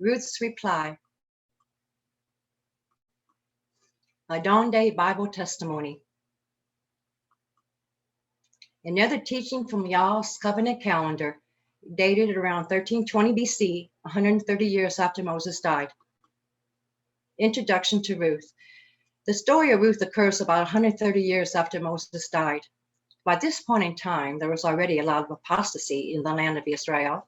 Ruth's reply. A Dawn Day Bible Testimony. Another teaching from Yah's covenant calendar, dated around 1320 BC, 130 years after Moses died. Introduction to Ruth. The story of Ruth occurs about 130 years after Moses died. By this point in time, there was already a lot of apostasy in the land of Israel.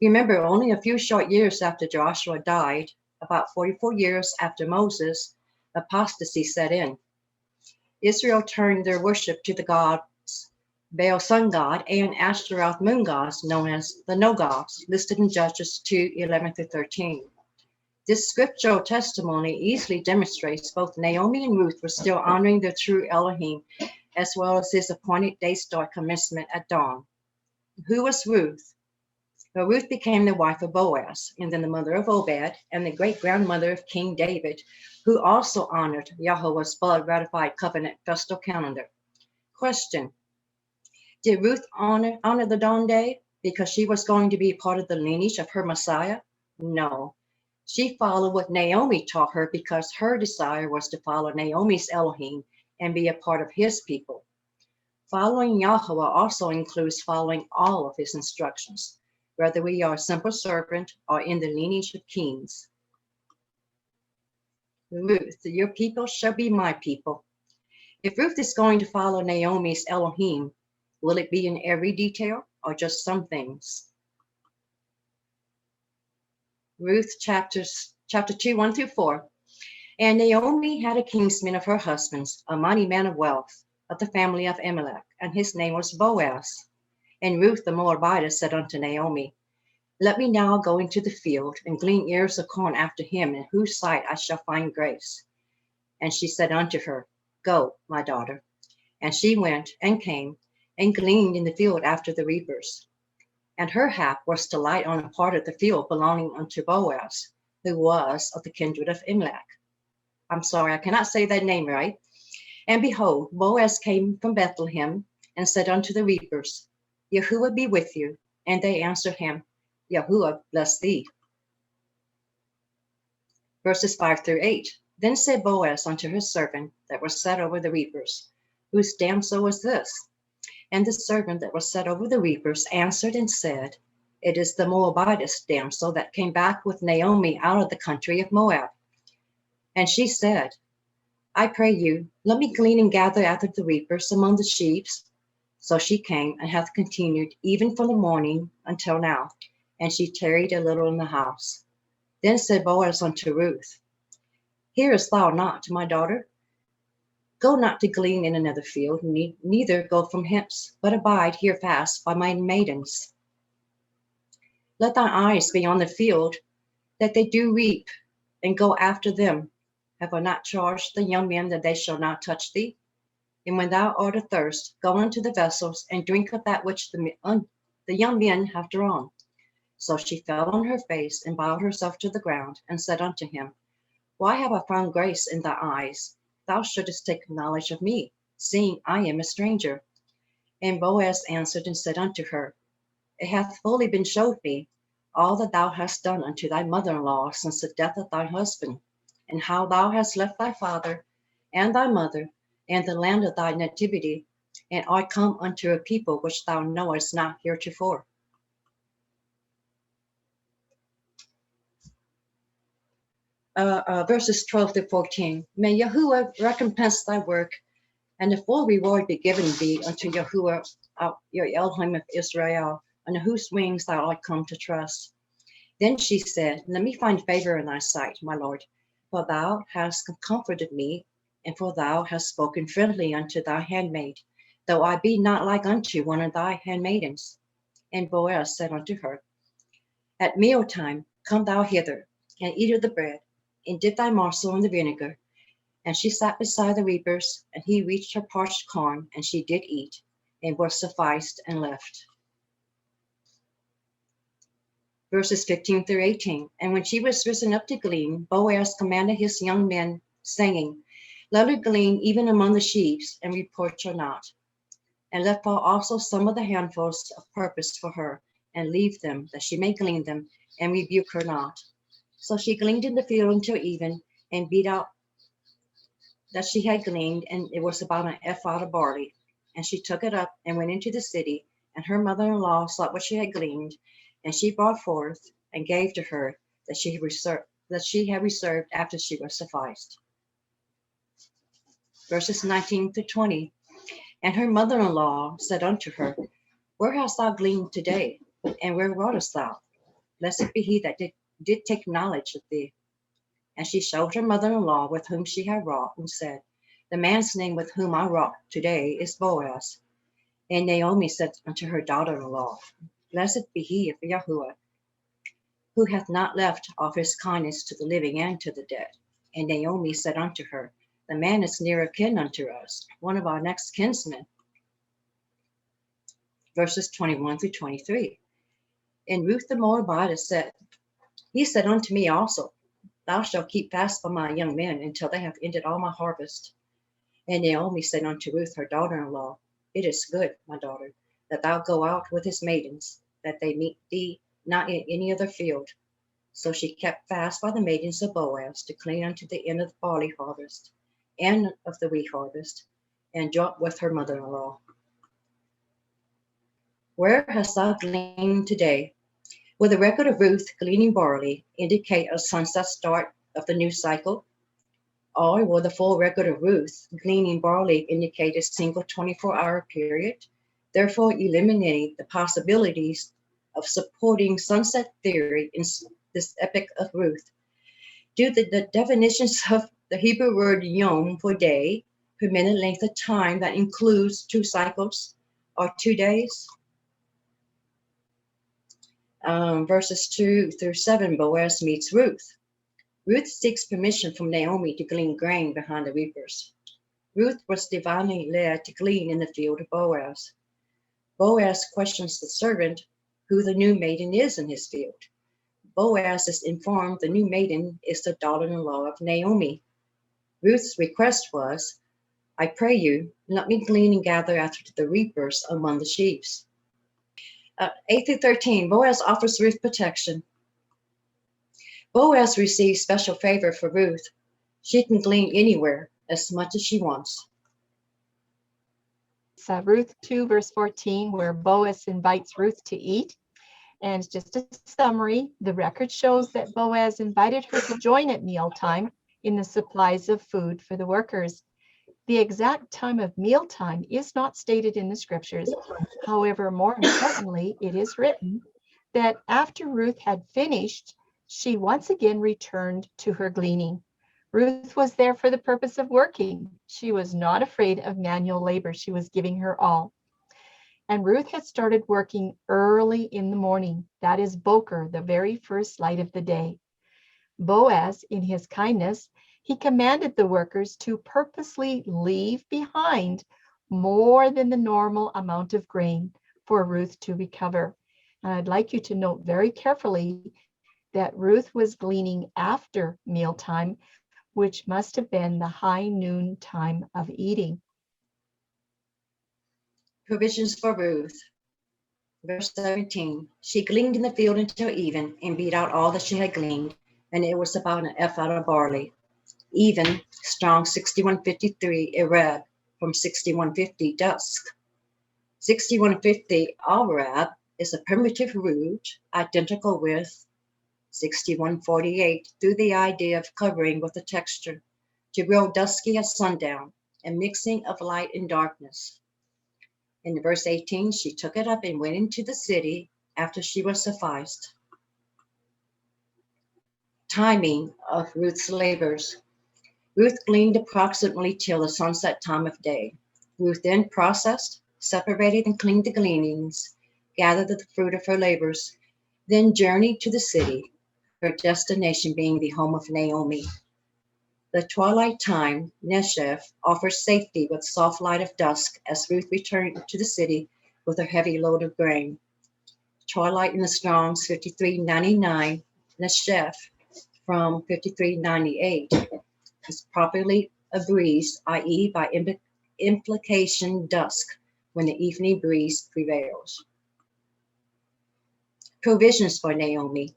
Remember, only a few short years after Joshua died, about 44 years after Moses, apostasy set in. Israel turned their worship to the gods Baal sun god and Ashtaroth moon gods, known as the no gods, listed in Judges 2:11-13. This scriptural testimony easily demonstrates both Naomi and Ruth were still honoring their true Elohim, as well as his appointed day star commencement at dawn. Who was Ruth? Well, Ruth became the wife of Boaz, and then the mother of Obed, and the great-grandmother of King David, who also honored Yahuah's blood-ratified covenant festal calendar. Question: did Ruth honor the dawn day because she was going to be part of the lineage of her Messiah? No. She followed what Naomi taught her because her desire was to follow Naomi's Elohim and be a part of his people. Following Yahuah also includes following all of his instructions, whether we are a simple servant or in the lineage of kings. Ruth, your people shall be my people. If Ruth is going to follow Naomi's Elohim, will it be in every detail or just some things? Ruth Chapter 2, 1-4. And Naomi had a kinsman of her husband's, a mighty man of wealth, of the family of Elimelech, and his name was Boaz. And Ruth the Moabitess said unto Naomi, Let me now go into the field and glean ears of corn after him, in whose sight I shall find grace. And she said unto her, Go, my daughter. And she went and came and gleaned in the field after the reapers. And her hap was to light on a part of the field belonging unto Boaz, who was of the kindred of Elimelech. I'm sorry, I cannot say that name right. And behold, Boaz came from Bethlehem and said unto the reapers, Yahuah be with you. And they answered him, Yahuah bless thee. Verses 5-8. Then said Boaz unto his servant that was set over the reapers, Whose damsel was this? And the servant that was set over the reapers answered and said, It is the Moabitess damsel that came back with Naomi out of the country of Moab. And she said, I pray you, let me glean and gather after the reapers among the sheaves. So she came and hath continued even from the morning until now, and she tarried a little in the house. Then said Boaz unto Ruth, Hearest thou not, my daughter? Go not to glean in another field, neither go from hence, but abide here fast by my maidens. Let thine eyes be on the field, that they do reap, and go after them. Have I not charged the young men that they shall not touch thee? And when thou art athirst, go unto the vessels, and drink of that which the young men have drawn. So she fell on her face, and bowed herself to the ground, and said unto him, Why have I found grace in thy eyes? Thou shouldest take knowledge of me, seeing I am a stranger. And Boaz answered and said unto her, It hath fully been showed me all that thou hast done unto thy mother-in-law since the death of thy husband, and how thou hast left thy father and thy mother and the land of thy nativity, and art come unto a people which thou knowest not heretofore. Verses 12-14. May Yahuah recompense thy work, and the full reward be given thee unto Yahuah, your Elohim of Israel, under whose wings thou art come to trust. Then she said, Let me find favor in thy sight, my lord, for thou hast comforted me, and for thou hast spoken friendly unto thy handmaid, though I be not like unto one of thy handmaidens. And Boaz said unto her, At mealtime come thou hither, and eat of the bread, and dip thy morsel in the vinegar. And she sat beside the reapers, and he reached her parched corn, and she did eat, and was sufficed and left. Verses 15-18. And when she was risen up to glean, Boaz commanded his young men, saying, Let her glean even among the sheaves, and reproach her not. And let fall also some of the handfuls of purpose for her, and leave them, that she may glean them, and rebuke her not. So she gleaned in the field until even, and beat out that she had gleaned, and it was about an ephah of barley. And she took it up and went into the city, and her mother-in-law saw what she had gleaned, and she brought forth and gave to her that she had reserved after she was sufficed. Verses 19 to 20. And her mother-in-law said unto her, Where hast thou gleaned today? And where wroughtest thou? Blessed be he that did take knowledge of thee. And she showed her mother-in-law with whom she had wrought, and said, The man's name with whom I wrought today is Boaz. And Naomi said unto her daughter-in-law, Blessed be he of Yahuah, who hath not left off his kindness to the living and to the dead. And Naomi said unto her, The man is near of kin unto us, one of our next kinsmen. Verses 21 through 23. And Ruth the Moabitess said, He said unto me also, Thou shalt keep fast for my young men until they have ended all my harvest. And Naomi said unto Ruth her daughter-in-law, It is good, my daughter, that thou go out with his maidens, that they meet thee not in any other field. So she kept fast by the maidens of Boaz to clean unto the end of the barley harvest, and of the wheat harvest, and dwelt with her mother-in-law. Where hast thou gleaned today? Will the record of Ruth gleaning barley indicate a sunset start of the new cycle? Or will the full record of Ruth gleaning barley indicate a single 24-hour period, therefore eliminating the possibilities of supporting sunset theory in this epic of Ruth? Do the definitions of the Hebrew word yom for day permit a length of time that includes 2 cycles or 2 days? Verses 2 through 7, Boaz meets Ruth. Ruth seeks permission from Naomi to glean grain behind the reapers. Ruth was divinely led to glean in the field of Boaz. Boaz questions the servant who the new maiden is in his field. Boaz is informed the new maiden is the daughter-in-law of Naomi. Ruth's request was, I pray you, let me glean and gather after the reapers among the sheaves. 8 through 13, Boaz offers Ruth protection. Boaz receives special favor for Ruth. She can glean anywhere as much as she wants. It's Ruth 2, verse 14, where Boaz invites Ruth to eat. And just a summary, the record shows that Boaz invited her to join at mealtime in the supplies of food for the workers. The exact time of mealtime is not stated in the scriptures. However, more importantly, it is written that after Ruth had finished, she once again returned to her gleaning. Ruth was there for the purpose of working. She was not afraid of manual labor. She was giving her all. And Ruth had started working early in the morning. That is Boker, the very first light of the day. Boaz, in his kindness, he commanded the workers to purposely leave behind more than the normal amount of grain for Ruth to recover. And I'd like you to note very carefully that Ruth was gleaning after mealtime, which must have been the high noon time of eating. Provisions for Ruth. Verse 17, she gleaned in the field until even, and beat out all that she had gleaned, and it was about an ephah of barley. Even, strong 6153 Arab, from 6150 dusk. 6150 Arab is a primitive root identical with 6148 through the idea of covering with a texture to grow dusky at sundown and mixing of light and darkness. In verse 18, she took it up and went into the city after she was sufficed. Timing of Ruth's labors. Ruth gleaned approximately till the sunset time of day. Ruth then processed, separated, and cleaned the gleanings, gathered the fruit of her labors, then journeyed to the city, her destination being the home of Naomi. The twilight time, Neshef, offers safety with soft light of dusk as Ruth returned to the city with her heavy load of grain. Twilight in the Strong's 5399, Neshef from 5398 is properly a breeze, i.e. by implication dusk, when the evening breeze prevails. provisions for Naomi.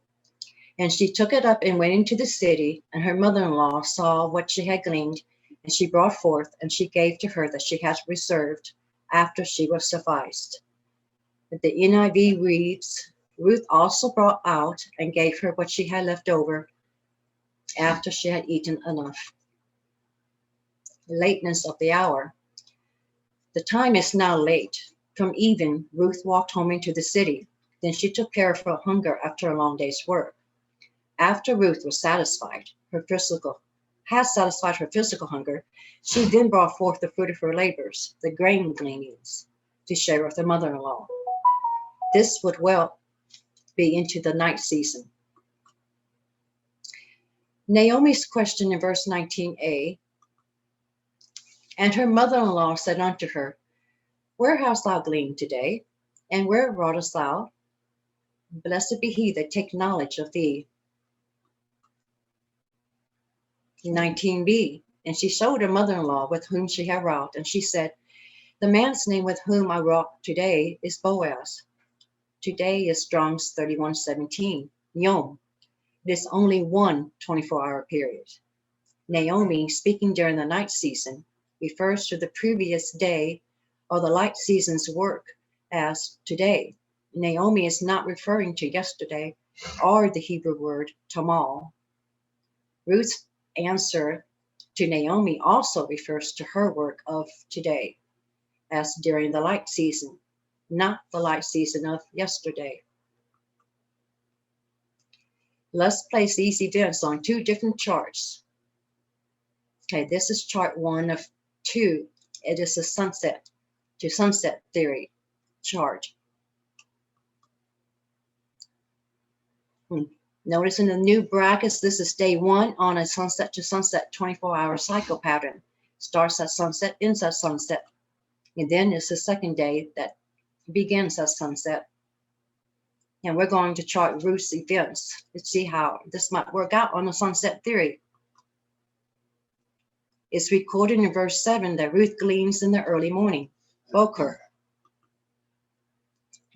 And she took it up and went into the city, and her mother-in-law saw what she had gleaned, and she brought forth, and she gave to her that she had reserved after she was sufficed. But the NIV reads, Ruth also brought out and gave her what she had left over after she had eaten enough. The lateness of the hour. The time is now late. From even, Ruth walked home into the city. Then she took care of her hunger after a long day's work. After Ruth was satisfied, had satisfied her physical hunger, she then brought forth the fruit of her labors, the grain gleanings, to share with her mother-in-law. This would well be into the night season. Naomi's question in verse 19a, and her mother-in-law said unto her, Where hast thou gleaned today? And where wroughtest thou? Blessed be he that take knowledge of thee. 19b, and she showed her mother-in-law with whom she had wrought, and she said, The man's name with whom I wrought today is Boaz. Today is Strong's 31:17, Yom. It is only one 24-hour period. Naomi, speaking during the night season, refers to the previous day or the light season's work as today. Naomi is not referring to yesterday or the Hebrew word tamal. Ruth's answer to Naomi also refers to her work of today as during the light season, not the light season of yesterday. Let's place these events on two different charts. Okay, this is chart 1 of 2. It is a sunset to sunset theory chart. Notice in the new brackets, this is day 1 on a sunset to sunset 24-hour cycle pattern. Starts at sunset, ends at sunset. And then it's the second day that begins at sunset. And we're going to chart Ruth's events to see how this might work out on the sunset theory. It's recorded in verse 7 that Ruth gleans in the early morning, Boker.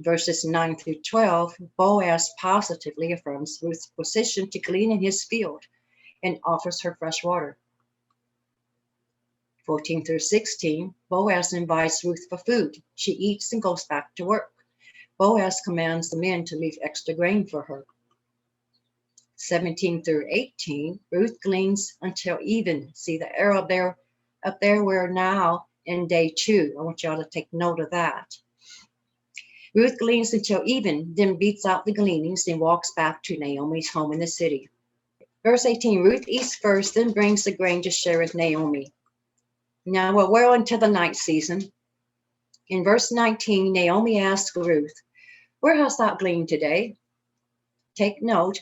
Verses 9 through 12, Boaz positively affirms Ruth's position to glean in his field and offers her fresh water. 14 through 16, Boaz invites Ruth for food. She eats and goes back to work. Boaz commands the men to leave extra grain for her. 17 through 18, Ruth gleans until even. See the arrow up there, we're now in day 2. I want y'all to take note of that. Ruth gleans until even, then beats out the gleanings, then walks back to Naomi's home in the city. Verse 18, Ruth eats first, then brings the grain to share with Naomi. Now we're well into the night season. In verse 19, Naomi asks Ruth, Where hast thou gleaned today? Take note,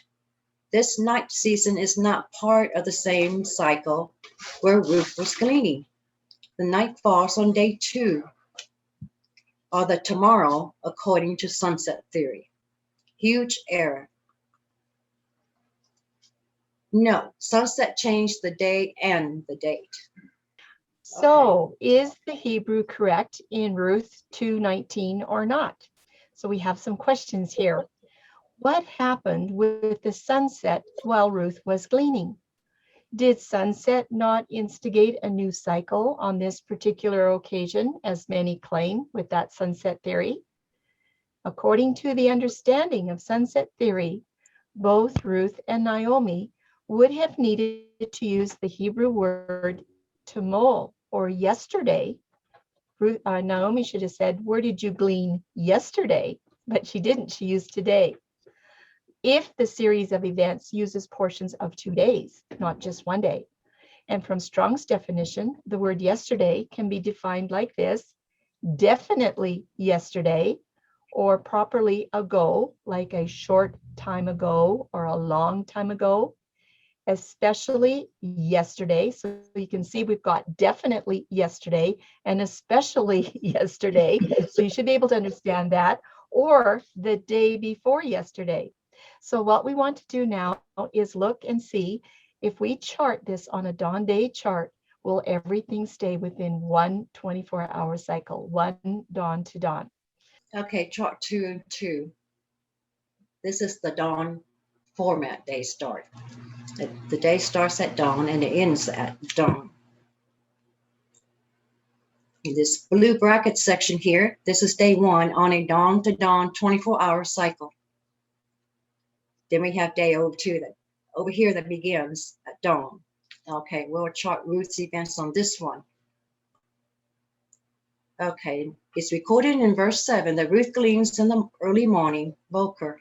this night season is not part of the same cycle where Ruth was gleaning. The night falls on day 2, or the tomorrow, according to sunset theory. Huge error. No, sunset changed the day and the date. So is the Hebrew correct in Ruth 2:19 or not? So we have some questions here. What happened with the sunset while Ruth was gleaning? Did sunset not instigate a new cycle on this particular occasion, as many claim with that sunset theory? According to the understanding of sunset theory, both Ruth and Naomi would have needed to use the Hebrew word tomol, or yesterday. Naomi should have said, Where did you glean yesterday? But she didn't, she used today. If the series of events uses portions of 2 days, not just 1 day. And from Strong's definition, the word yesterday can be defined like this: definitely yesterday, or properly ago, like a short time ago or a long time ago, especially yesterday. So you can see we've got definitely yesterday and especially yesterday. So you should be able to understand that, or the day before yesterday. So what we want to do now is look and see if we chart this on a dawn day chart, will everything stay within one 24-hour cycle, one dawn to dawn? Okay, chart 2 and 2. This is the dawn format day start. The day starts at dawn and it ends at dawn. In this blue bracket section here, this is day 1 on a dawn to dawn 24-hour cycle. Then we have day over here that begins at dawn. Okay, we'll chart Ruth's events on this one. Okay, it's recorded in verse 7 that Ruth gleans in the early morning, Boker.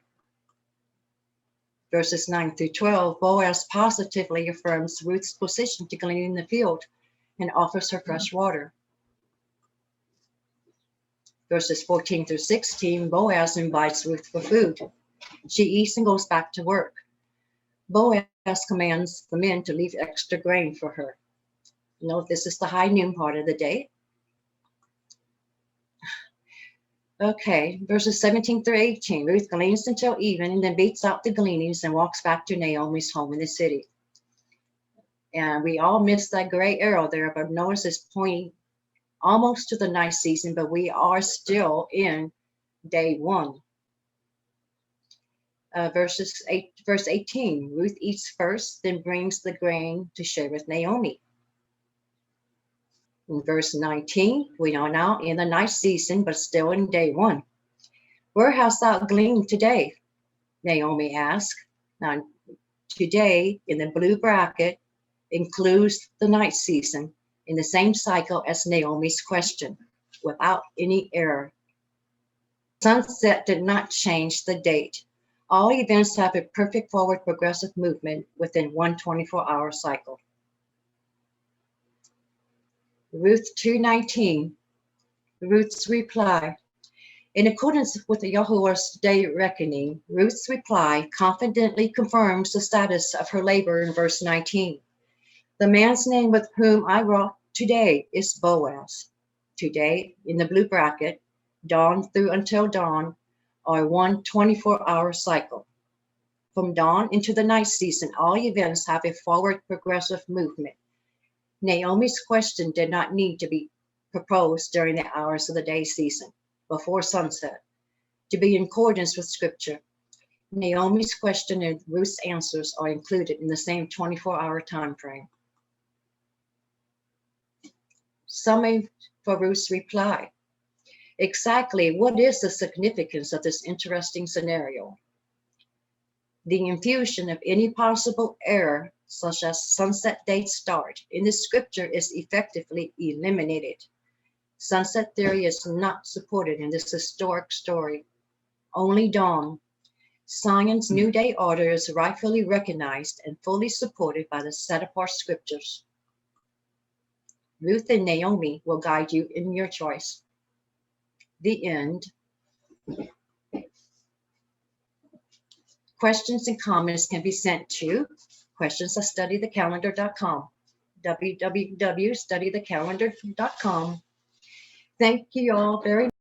Verses 9 through 12, Boaz positively affirms Ruth's position to glean in the field and offers her fresh water. Verses 14 through 16, Boaz invites Ruth for food. She eats and goes back to work. Boaz commands the men to leave extra grain for her. Note this is the high noon part of the day. Okay, verses 17 through 18. Ruth gleans until even and then beats out the gleanings and walks back to Naomi's home in the city. And we all missed that gray arrow there, but notice it's pointing almost to the night season, but we are still in day 1. Verse 18. Ruth eats first, then brings the grain to share with Naomi. In verse 19, we are now in the night season, but still in day 1. Where hast thou gleaned today? Naomi asked. Now, today in the blue bracket includes the night season in the same cycle as Naomi's question, without any error. Sunset did not change the date. All events have a perfect forward progressive movement within one 24-hour cycle. Ruth 2:19, Ruth's reply. In accordance with the Yahuah's day reckoning, Ruth's reply confidently confirms the status of her labor in verse 19. The man's name with whom I wrought today is Boaz. Today, in the blue bracket, dawn through until dawn, are one 24-hour cycle. From dawn into the night season, all events have a forward progressive movement. Naomi's question did not need to be proposed during the hours of the day season, before sunset, to be in accordance with Scripture. Naomi's question and Ruth's answers are included in the same 24-hour time frame. Summary for Ruth's reply. Exactly what is the significance of this interesting scenario? The infusion of any possible error, such as sunset date start, in the scripture is effectively eliminated. Sunset theory is not supported in this historic story. Only dawn. Zion's new day order is rightfully recognized and fully supported by the set-apart scriptures. Ruth and Naomi will guide you in your choice. The end. Questions and comments can be sent to questions@studythecalendar.com, www.studythecalendar.com. Thank you all very much.